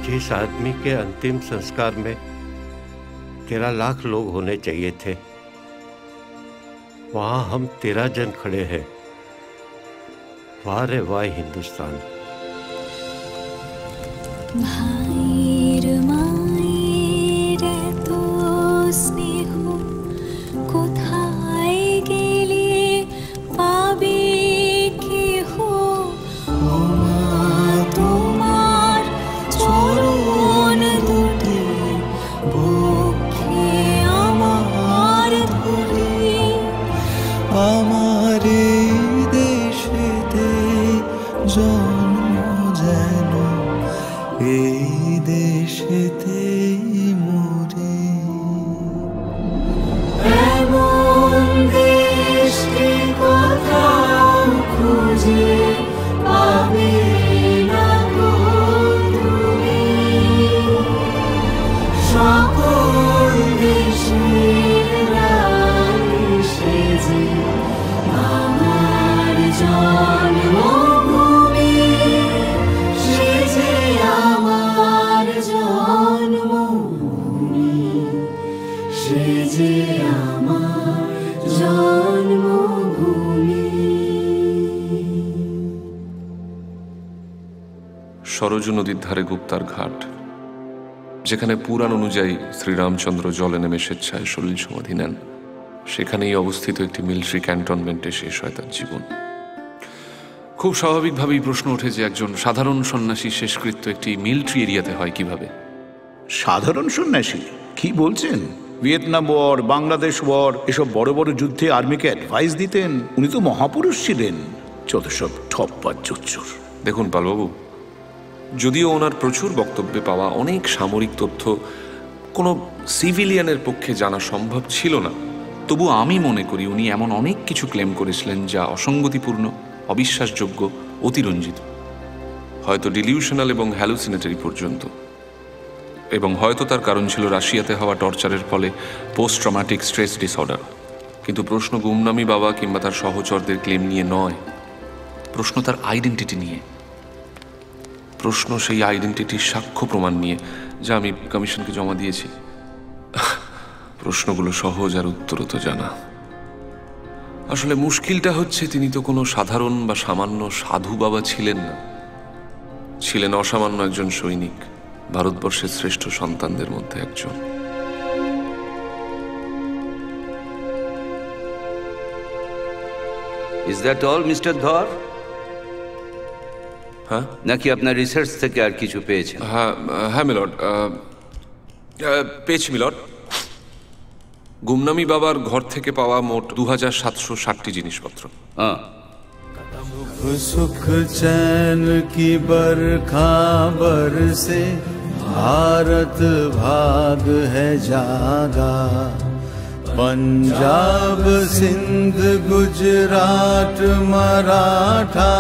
जिस आदमी के अंतिम संस्कार में 13 लाख लोग होने चाहिए थे, वहां हम 13 जन खड़े हैं। वाह रे वाह हिंदुस्तान। সরজু নদীর ধারে গুপ্তার ঘাট, যেখানে পুরাণ অনুযায়ী শ্রীরামচন্দ্র জলে নেমে স্বেচ্ছায় সলিল সমাধি নেন, সেখানেই অবস্থিত একটি মিলিটারি ক্যান্টনমেন্টে শেষ হয় তার জীবন। খুব স্বাভাবিকভাবেই প্রশ্ন ওঠে যে একজন সাধারণ সন্ন্যাসী শেষকৃত্য একটি মিলিটারি এরিয়াতে হয় কিভাবে? সাধারণ সন্ন্যাসী কি বলছেন? ভিয়েতনাম ওয়ার, বাংলাদেশ ওয়ার, এসব বড় বড় যুদ্ধে আর্মিকে অ্যাডভাইস দিতেন। উনি তো মহাপুরুষ ছিলেন। যত সব ঠপ্পা জোচ্চোর। দেখুন পালবাবু, যদিও ওনার প্রচুর বক্তব্যে পাওয়া অনেক সামরিক তথ্য কোনো সিভিলিয়ানের পক্ষে জানা সম্ভব ছিল না, তবু আমি মনে করি উনি এমন অনেক কিছু ক্লেম করেছিলেন যা অসঙ্গতিপূর্ণ, অবিশ্বাসযোগ্য, অতিরঞ্জিত, হয়তো ডিলিউশনাল এবং হ্যালুসিনেটরি পর্যন্ত। এবং হয়তো তার কারণ ছিল রাশিয়াতে হওয়া টর্চারের ফলে পোস্ট ট্রমাটিক স্ট্রেস ডিসঅর্ডার। কিন্তু প্রশ্ন গুমনামি বাবা কিংবা তার সহচরদের ক্লেম নিয়ে নয়, প্রশ্ন তার আইডেন্টিটি নিয়ে। প্রশ্ন সেই আইডেন্টিটির সাক্ষ্য প্রমাণ নিয়ে, যা আমি কমিশনকে জমা দিয়েছি। প্রশ্নগুলো সহজ আর উত্তর তো জানা। আসলে মুশকিলটা হচ্ছে তিনি তো কোনো সাধারণ বা সামান্য সাধু বাবা ছিলেন না, ছিলেন অসামান্য একজন সৈনিক, ভারতবর্ষের শ্রেষ্ঠ সন্তানদের মধ্যে একজন। Is that all, Mr. Dhar? হ্যাঁ, নাকি আপনার রিসার্চ থেকে আর কিছু পেয়েছেন? হ্যাঁ হ্যাঁ মিলর্ড, পেয়েছি মিলর্ড। গুমনামি বাবার ঘর থেকে পাওয়া মোট 2760টি জিনিসপত্র। सुख चैन की बरखा बरसे, भारत भाग है जागा। पंजाब सिंध गुजरात मराठा,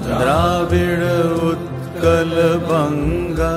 द्राविड़ उत्कल बंगा।